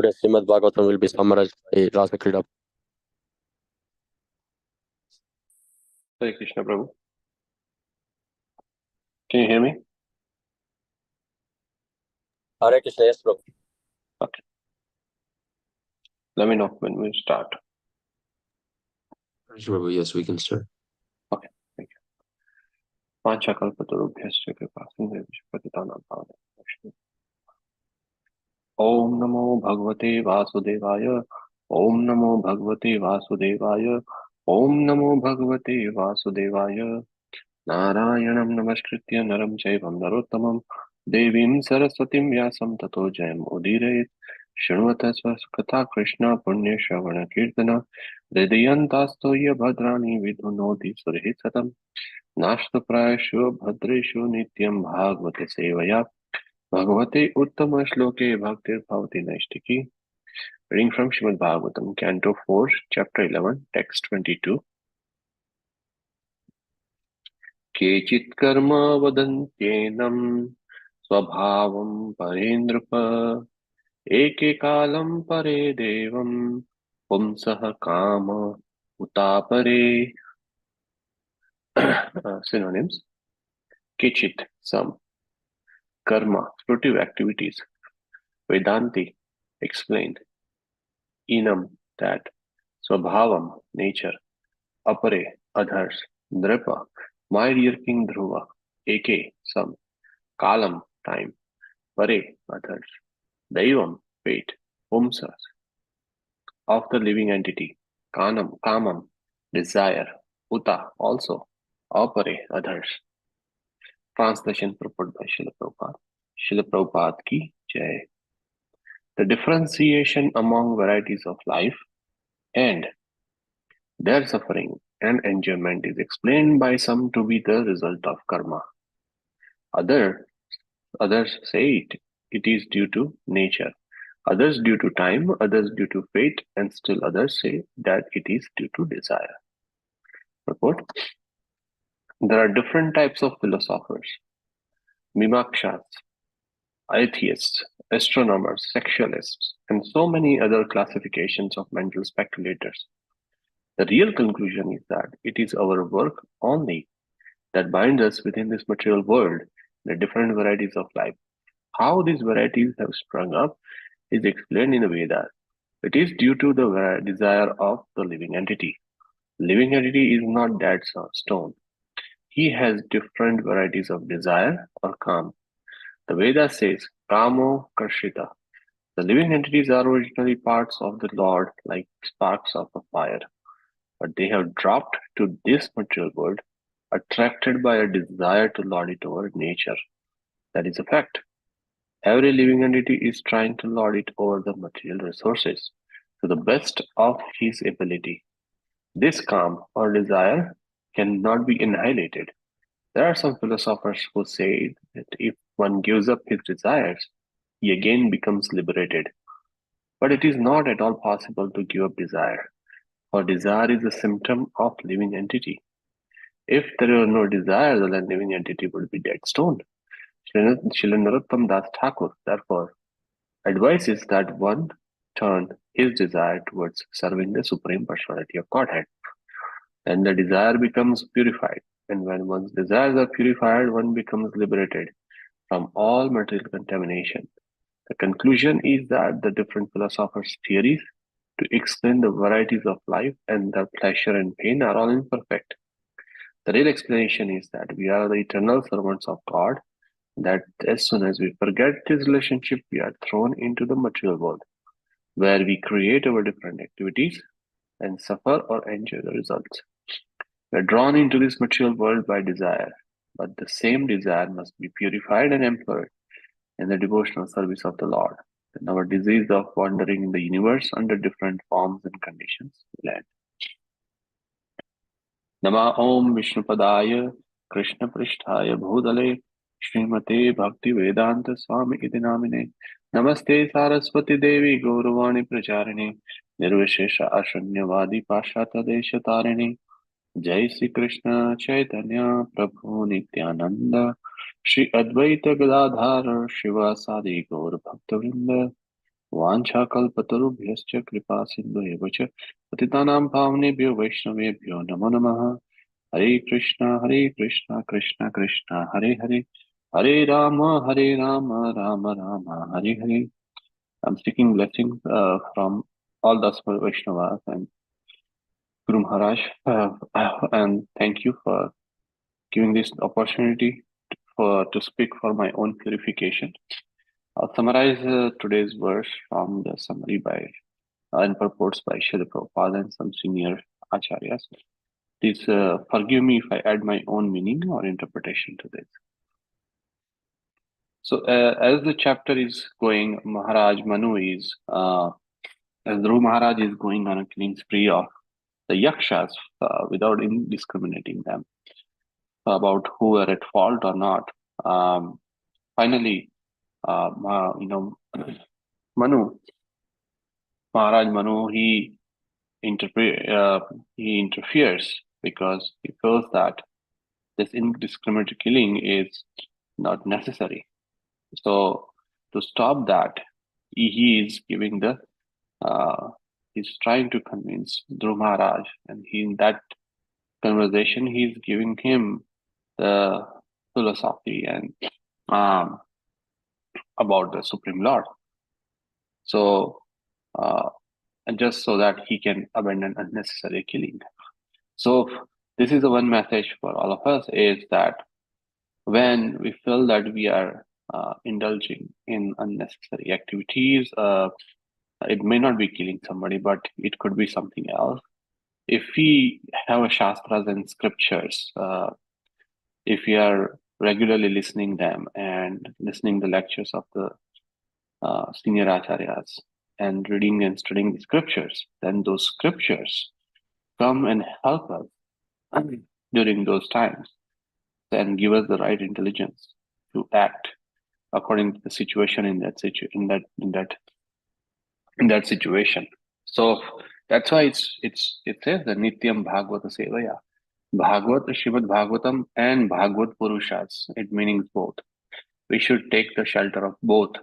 Today, Srimad Bhagavatam will be summarized by Rasa Krida. Hare Krishna, Prabhu. Can you hear me? Hare Krishna, yes, Prabhu. Okay. Let me know when we start. Prabhu, yes, we can start. Okay, thank you. Panchakalpatarubhyascha kripasindevisha patitanam pavanam. Om Namo Bhagavate Vasudevaya. Om Namo Bhagavate Vasudevaya. Om Namo Bhagavate Vasudevaya. Narayanam Namaskritya Naram Chaivam Narottamam Devim Saraswatim Vyasam Tato Jayam Udirayet Shunvata Svaskata Krishna Punya Shravana Kirtana Hridayantastoya Bhadrani Vidhunoti Surhisatam Nashta Prayashu Bhadreshu Nityam Bhagavate Sevaya Bhagavate Uttama Shloke Bhaktir Bhavati Naishtiki. Reading from Srimad Bhagavatam, Canto 4, Chapter 11, Text 22. केचित् कर्म वदन्त्येनं स्वभावं परेन्द्रप एके कालं परे देवं पुंसः काम उतापरे. Synonyms: Kichit, some; karma, fruitive activities; Vedanti, explained; enam, that; swabhavam, nature; apare, others; nripa, my dear king Dhruva; eke, some; kalam, time; pare, others; daivam, fate; pumsas, of the living entity; kamam, desire; uta, also; apare, others. Translation purport by Srila Prabhupada. Srila Prabhupada ki jai. The differentiation among varieties of life and their suffering and enjoyment is explained by some to be the result of karma. Others say it is due to nature, others due to time, others due to fate, and still others say that it is due to desire. Report. There are different types of philosophers: Mimakshas, atheists, astronomers, sexualists, and so many other classifications of mental speculators. The real conclusion is that it is our work only that binds us within this material world, the different varieties of life. How these varieties have sprung up is explained in the Vedas. It is due to the desire of the living entity. Living entity is not that stone. He has different varieties of desire or kam. The Veda says, Kamo Karshita. The living entities are originally parts of the Lord, like sparks of a fire, but they have dropped to this material world, attracted by a desire to lord it over nature. That is a fact. Every living entity is trying to lord it over the material resources to the best of his ability. This calm or desire cannot be annihilated. There are some philosophers who say that if one gives up his desires, he again becomes liberated. But it is not at all possible to give up desire, for desire is a symptom of living entity. If there were no desire, the living entity would be dead stone. Srila Narottam Das Thakur, therefore, advises that one turn his desire towards serving the Supreme Personality of Godhead. Then the desire becomes purified, and when one's desires are purified, one becomes liberated from all material contamination. The conclusion is that the different philosophers' theories to explain the varieties of life and their pleasure and pain are all imperfect. The real explanation is that we are the eternal servants of God, that as soon as we forget this relationship, we are thrown into the material world, where we create our different activities and suffer or enjoy the results. We are drawn into this material world by desire, but the same desire must be purified and employed in the devotional service of the Lord. Then our disease of wandering in the universe under different forms and conditions will end. Nama Om Vishnupadaya Krishna Prishtaya Bhudale Srimate Bhakti Vedanta Swami Iti Namine Namaste Saraswati Devi Gauravani Pracharine Nirvishesha Ashanyavadi Pashata Desha Tarini Jai Sri Krishna Chaitanya Prabhu Nityananda Shri Advaita Gadadhara Shiva Sadi Gaur Bhaktavinda वाञ्छाकल्पतरुभ्यश्च कृपा सिन्धुभ्यः च पतितानां पावनेभ्यो वैष्णवेभ्यो नमो नमः। हरे कृष्णा कृष्णा कृष्णा हरे हरे, हरे Ram Ram Ram Hare Hare. I'm seeking blessings from all the Vaishnavas and Guru Maharaj, and thank you for giving this opportunity to speak for my own purification. I'll summarize today's verse from the summary by and purports by Srila Prabhupada and some senior acharyas. Please forgive me if I add my own meaning or interpretation to this. So, as the chapter is going, Maharaj Manu is, as Dhruv Maharaj is going on a killing spree of the yakshas without discriminating them about who were at fault or not. Finally, Manu, Maharaj Manu, he interferes because he feels that this indiscriminate killing is not necessary. So to stop that, he is giving the he's trying to convince Dhruv Maharaj, and in that conversation, he's giving him the philosophy and about the Supreme Lord. So, and just so that he can abandon unnecessary killing. So, this is the one message for all of us: is that when we feel that we are indulging in unnecessary activities, it may not be killing somebody, but it could be something else. If we have a shastras and scriptures, if we are regularly listening them and listening the lectures of the senior acharyas and reading and studying the scriptures, then those scriptures come and help us during those times and give us the right intelligence to act according to the situation in that situation. So that's why it says the Nityam Bhagavata Sevaya. Bhagavad, Srimad Bhagavatam and Bhagavad Purushas. It means both. We should take the shelter of both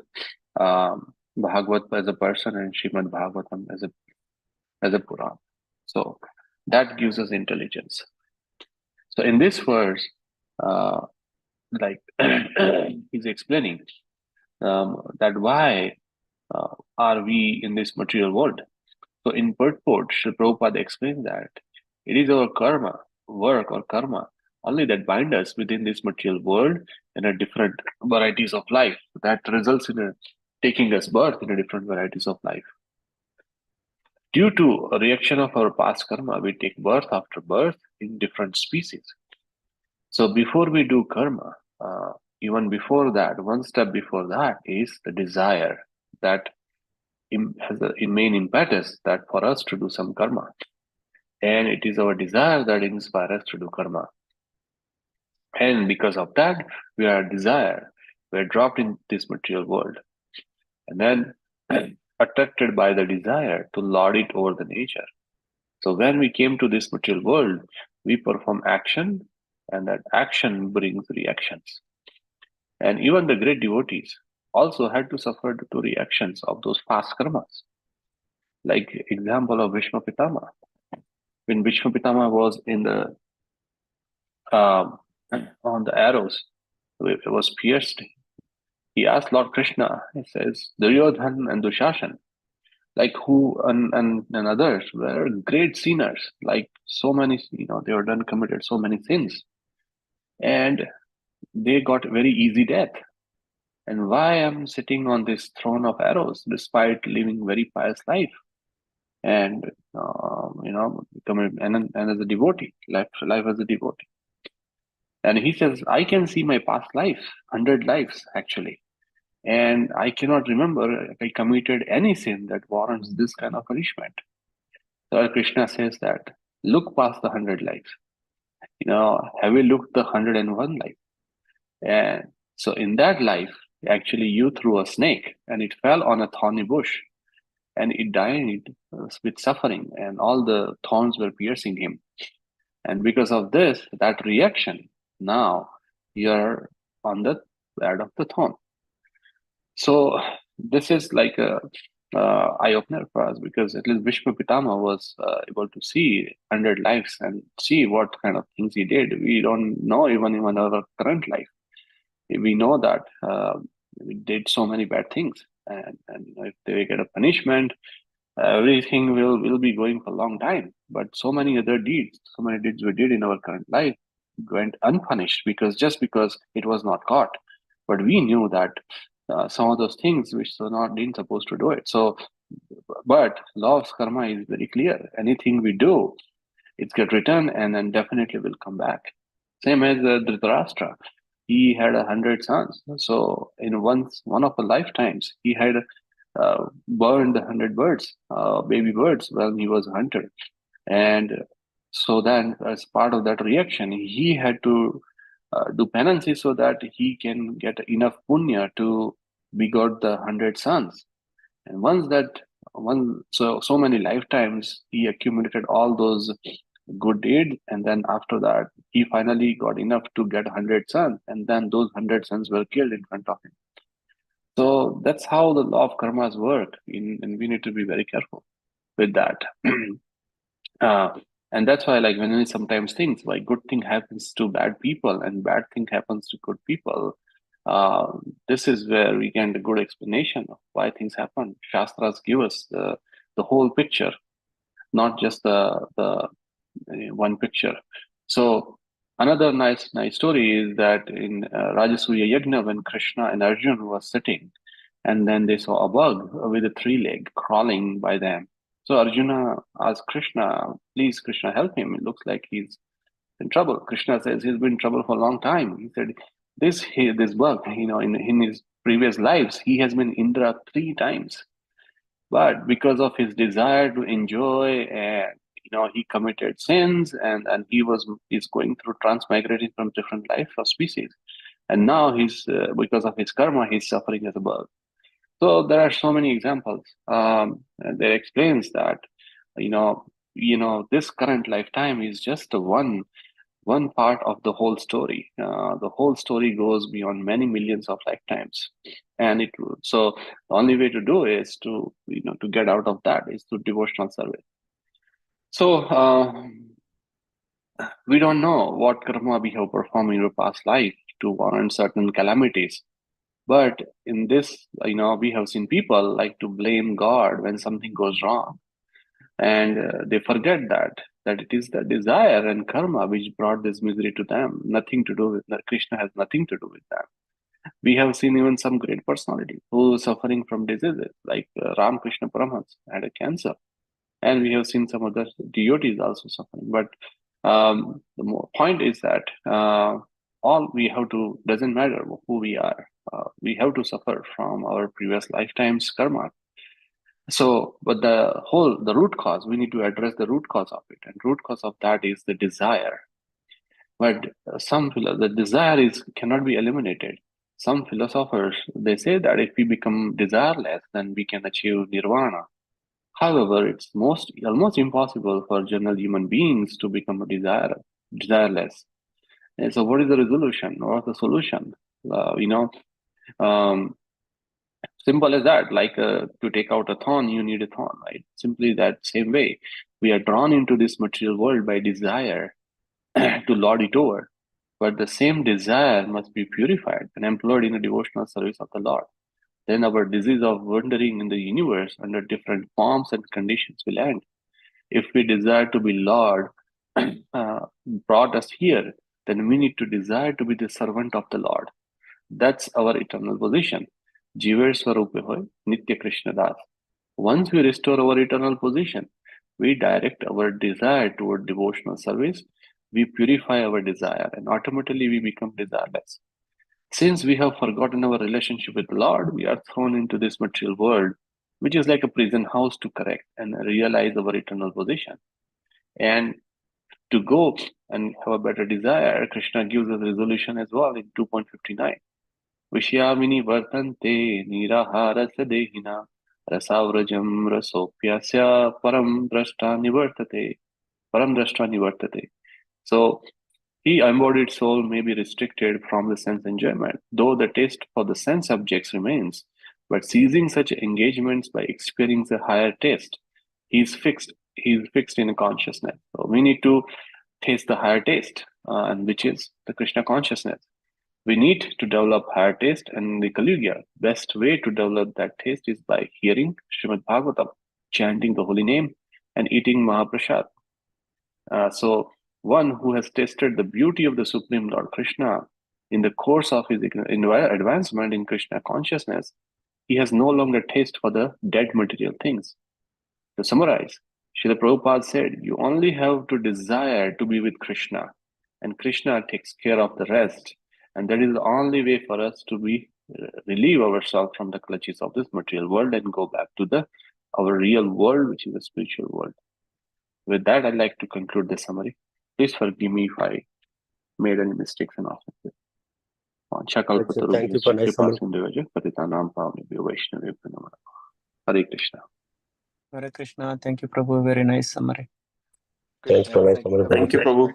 Bhagavad as a person and Srimad Bhagavatam as a Puran. So that gives us intelligence. So in this verse, like he's explaining that why are we in this material world. So in purport, Srila Prabhupada explains that it is our karma, work or karma, only that bind us within this material world and a different varieties of life that results in taking us birth in a different varieties of life. Due to a reaction of our past karma, we take birth after birth in different species. So before we do karma, even before that, one step before that is the desire that has a main impetus that for us to do some karma. And it is our desire that inspires us to do karma. And because of that, we are desire. We are dropped in this material world. And then attracted by the desire to lord it over the nature. So when we came to this material world, we perform action, and that action brings reactions. And even the great devotees also had to suffer the two reactions of those past karmas. Like example of Bhishma Pitama. When Bhishma Pitama was in the on the arrows, it was pierced. He asked Lord Krishna, he says, Duryodhan and Dushashan, like who and others were great sinners, like so many, they were done committed so many sins. And they got very easy death. And why I'm sitting on this throne of arrows despite living very pious life? And becoming and as a devotee, life as a devotee. And he says, I can see my past life, 100 lives actually. And I cannot remember if I committed any sin that warrants this kind of punishment. So Krishna says that, look past the 100 lives. Have you looked the 101 life? And so in that life, actually you threw a snake and it fell on a thorny bush and it died with suffering and all the thorns were piercing him. And because of this, that reaction, now you're on the bed of the thorn. So this is like eye-opener for us, because at least Bhishma Pitama was able to see 100 lives and see what kind of things he did. We don't know even in our current life. We know that we did so many bad things, and if they get a punishment, everything will be going for a long time. But so many deeds we did in our current life went unpunished because it was not caught. But we knew that some of those things which were not didn't supposed to do it. So, but law of karma is very clear. Anything we do, it's get returned and then definitely will come back. Same as Dhritarashtra. He had 100 sons. So in one of the lifetimes, he had burned 100 birds, baby birds, when he was a hunter. And so then, as part of that reaction, he had to do penances so that he can get enough punya to begot the 100 sons. And so many lifetimes, he accumulated all those good deeds, and then after that, he finally got enough to get 100 sons, and then those 100 sons were killed in front of him. So that's how the law of karmas work, and we need to be very careful with that. uh, and that's why, like, when we sometimes think why good thing happens to bad people and bad thing happens to good people, this is where we get a good explanation of why things happen. Shastras give us the whole picture, not just the one picture. So another nice story is that in Rajasuya Yajna, when Krishna and Arjuna was sitting, and then they saw a bug with a 3 leg crawling by them. So Arjuna asked Krishna, "Please, Krishna, help him. It looks like he's in trouble." Krishna says he's been in trouble for a long time. He said, this bug, in his previous lives, he has been Indra 3 times. But because of his desire to enjoy, and he committed sins, and he's going through transmigrating from different life or species, and now he's because of his karma, he's suffering as a bug. So there are so many examples that explains that you know this current lifetime is just one part of the whole story. The whole story goes beyond many millions of lifetimes, and so the only way to do is to get out of that is through devotional service. So we don't know what karma we have performed in our past life to warrant certain calamities. But in this, we have seen people like to blame God when something goes wrong, and they forget that it is the desire and karma which brought this misery to them. Nothing to do with that. Krishna has nothing to do with that. We have seen even some great personality who is suffering from diseases, like Ramakrishna Paramahansa had a cancer, and we have seen some other devotees also suffering. But the point is that all we have to doesn't matter who we are. We have to suffer from our previous lifetimes karma. So, but the root cause, we need to address the root cause of it, and root cause of that is the desire. But the desire cannot be eliminated. Some philosophers, they say that if we become desireless, then we can achieve nirvana. However, it's almost impossible for general human beings to become desireless. And so, what is the resolution or the solution? Um, Simple as that. Like to take out a thorn, you need a thorn, right? Simply that same way. We are drawn into this material world by desire to lord it over. But the same desire must be purified and employed in the devotional service of the Lord. Then our disease of wandering in the universe under different forms and conditions will end. If we desire to be Lord brought us here, then we need to desire to be the servant of the Lord. That's our eternal position. Jiver Swarupe Hoy, Nitya Krishna Das. Once we restore our eternal position, we direct our desire toward devotional service, we purify our desire, and automatically we become desireless. Since we have forgotten our relationship with the Lord, we are thrown into this material world, which is like a prison house, to correct and realize our eternal position. And to go and have a better desire, Krishna gives us a resolution as well in 2.59. Vishyamini vartante nirahara dehina rasavrajam rasopyasya param drashta nivartate. So the embodied soul may be restricted from the sense enjoyment, though the taste for the sense objects remains. but seizing such engagements by experiencing a higher taste. He's fixed in a consciousness. So we need to taste the higher taste, and which is the Krishna consciousness. We need to develop higher taste, and the Kali Yuga, best way to develop that taste is by hearing Srimad Bhagavatam, chanting the holy name, and eating Mahaprasad. So one who has tasted the beauty of the Supreme Lord Krishna in the course of his advancement in Krishna consciousness, he has no longer taste for the dead material things. To summarize, Srila Prabhupada said, you only have to desire to be with Krishna, and Krishna takes care of the rest. And that is the only way for us to relieve ourselves from the clutches of this material world and go back to our real world, which is the spiritual world. With that, I'd like to conclude the summary. Please forgive me if I made any mistakes and offenses. Thank you for nice summary. Hare Krishna. Hare Krishna. Thank you, Prabhu. Very nice summary. Thanks for nice summary. Thank you, Prabhu.